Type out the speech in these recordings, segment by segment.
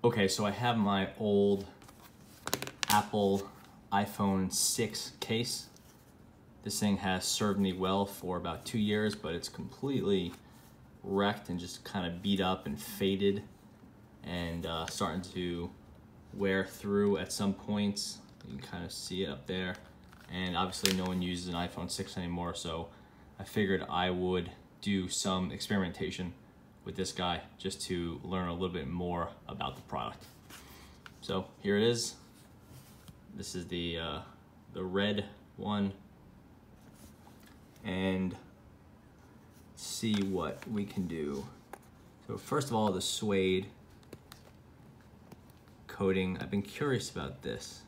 Okay, so I have my old Apple iPhone 6 case. This thing has served me well for about 2 years, but it's completely wrecked and just kind of beat up and faded and starting to wear through at some points. You can kind of see it up there. And obviously no one uses an iPhone 6 anymore, so I figured I would do some experimentation with this guy just to learn a little bit more about the product. So here it is. This is the red one, and see what we can do. So first of all, the suede coating. I've been curious about this.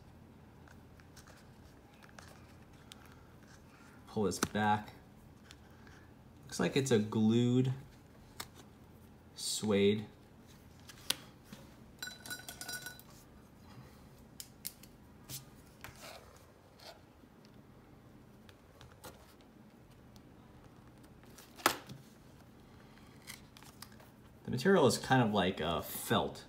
Pull this back. Looks like it's a glued suede. The material is kind of like felt.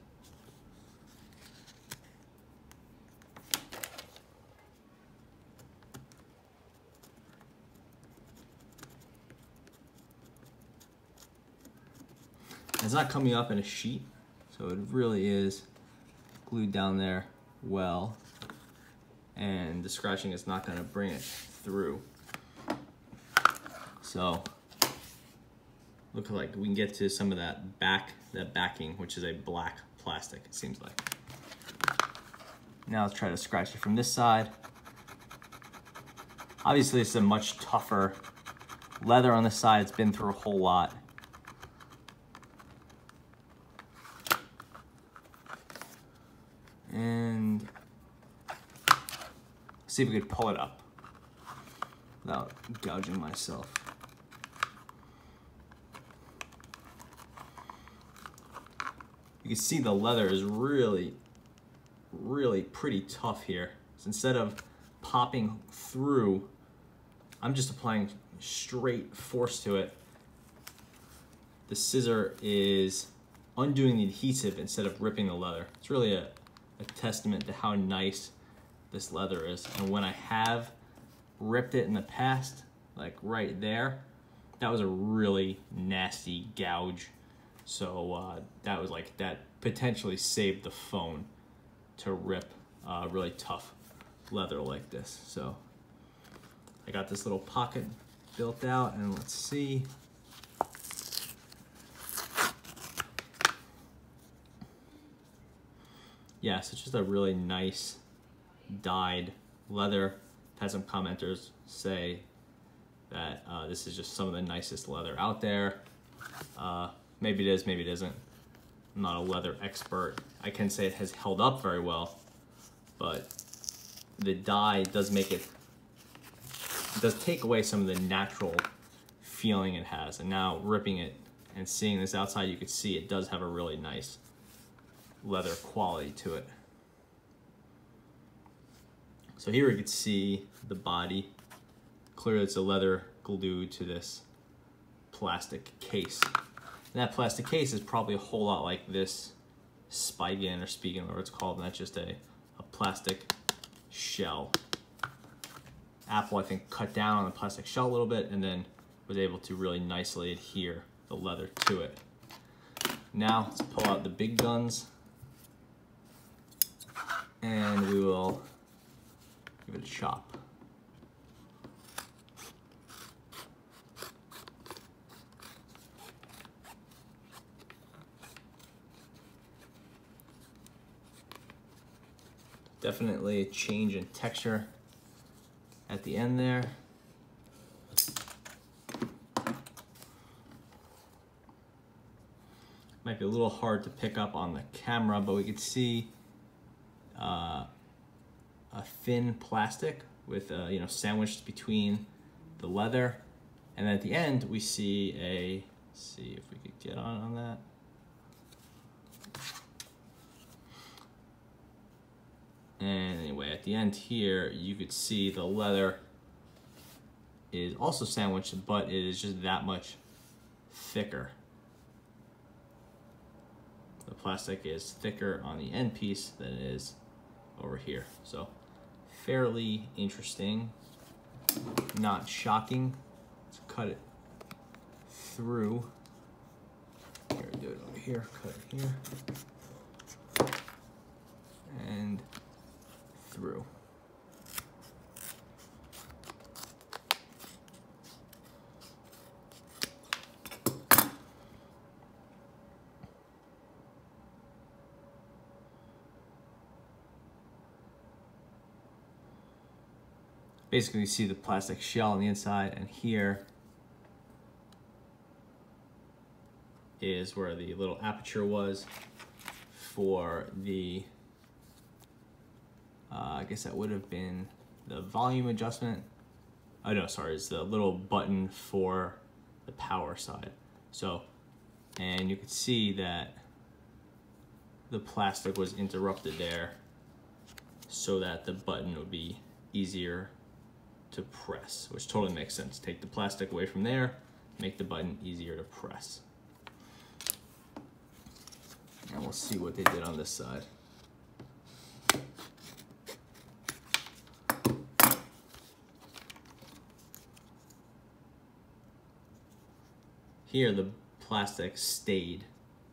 It's not coming up in a sheet, so it really is glued down there well, and the scratching is not going to bring it through. So look like we can get to some of that backing, which is a black plastic, it seems like. Now let's try to scratch it from this side. Obviously it's a much tougher leather on the side. It's been through a whole lot. And see if we could pull it up without gouging myself. You can see the leather is really pretty tough here. So instead of popping through, I'm just applying straight force to it. The scissor is undoing the adhesive instead of ripping the leather. It's really a testament to how nice this leather is. And when I have ripped it in the past, like right there, that was a really nasty gouge. So that was like, that potentially saved the phone to rip really tough leather like this. So I got this little pocket built out, and let's see. Yeah, so it's just a really nice dyed leather. Had some commenters say that this is just some of the nicest leather out there. Maybe it is, maybe it isn't. I'm not a leather expert. I can say it has held up very well, but the dye does make it, does take away some of the natural feeling it has. And now ripping it and seeing this outside, you can see it does have a really nice leather quality to it. So here we can see the body. Clearly it's a leather glued to this plastic case. And that plastic case is probably a whole lot like this Spigen or Spigen, whatever it's called, and that's just a plastic shell. Apple, I think, cut down on the plastic shell a little bit and then was able to really nicely adhere the leather to it. Now let's pull out the big guns, and we will give it a chop. Definitely a change in texture at the end there. Might be a little hard to pick up on the camera, but we could see a thin plastic with you know, sandwiched between the leather, and then at the end we see a, let's see if we could get on that. And anyway, at the end here, you could see the leather is also sandwiched, but it is just that much thicker. the plastic is thicker on the end piece than it is over here. So fairly interesting, not shocking. Let's cut it through. Here, do it over here, cut it here, and through. Basically, you see the plastic shell on the inside, and here is where the little aperture was for the, I guess that would have been the volume adjustment. Oh no, sorry, it's the little button for the power side. So, and you can see that the plastic was interrupted there so that the button would be easier to press, which totally makes sense. Take the plastic away from there, make the button easier to press. And we'll see what they did on this side. Here the plastic stayed,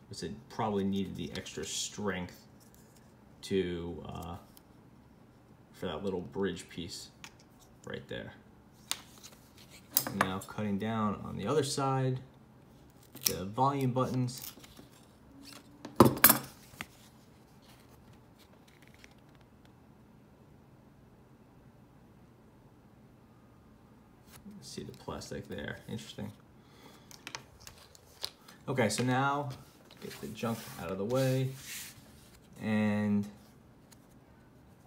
because it probably needed the extra strength to for that little bridge piece right there. Now cutting down on the other side, the volume buttons. See the plastic there, interesting. Okay, so now get the junk out of the way, and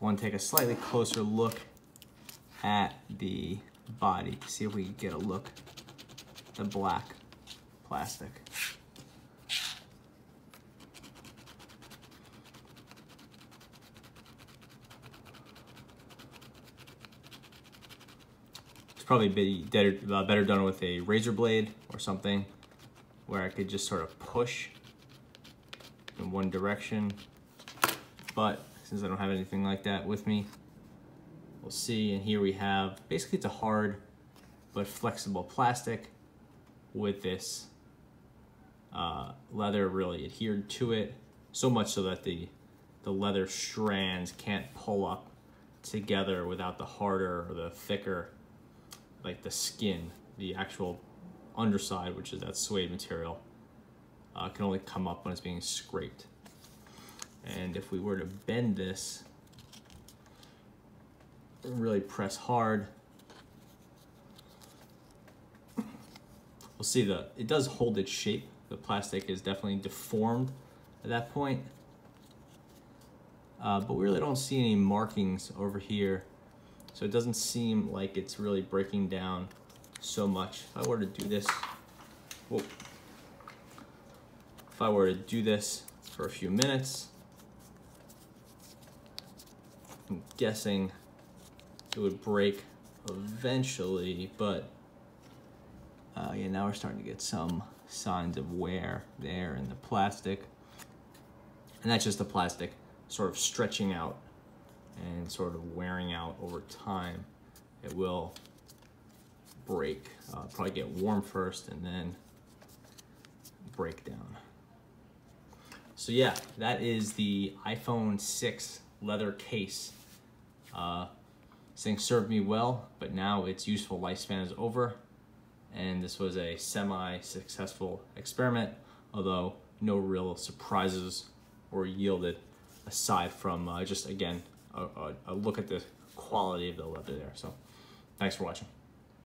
I want to take a slightly closer look at the body, see if we can get a look at the black plastic. It's probably better done with a razor blade or something, where I could just sort of push in one direction. But since I don't have anything like that with me, we'll see. And here we have, basically it's a hard but flexible plastic with this leather really adhered to it, so much so that the leather strands can't pull up together without the harder or the thicker, like the skin, the actual underside, which is that suede material, can only come up when it's being scraped. And if we were to bend this, really press hard, we'll see that it does hold its shape. The plastic is definitely deformed at that point, but we really don't see any markings over here, so it doesn't seem like it's really breaking down so much. If I were to do this, whoa. If I were to do this for a few minutes, I'm guessing it would break eventually, but yeah, now we're starting to get some signs of wear there in the plastic. And that's just the plastic sort of stretching out and sort of wearing out over time. It will break, probably get warm first and then break down. So yeah, that is the iPhone 6 leather case. This thing served me well, but now its useful lifespan is over, and this was a semi-successful experiment, although no real surprises were yielded aside from just, again, a look at the quality of the leather there. So thanks for watching.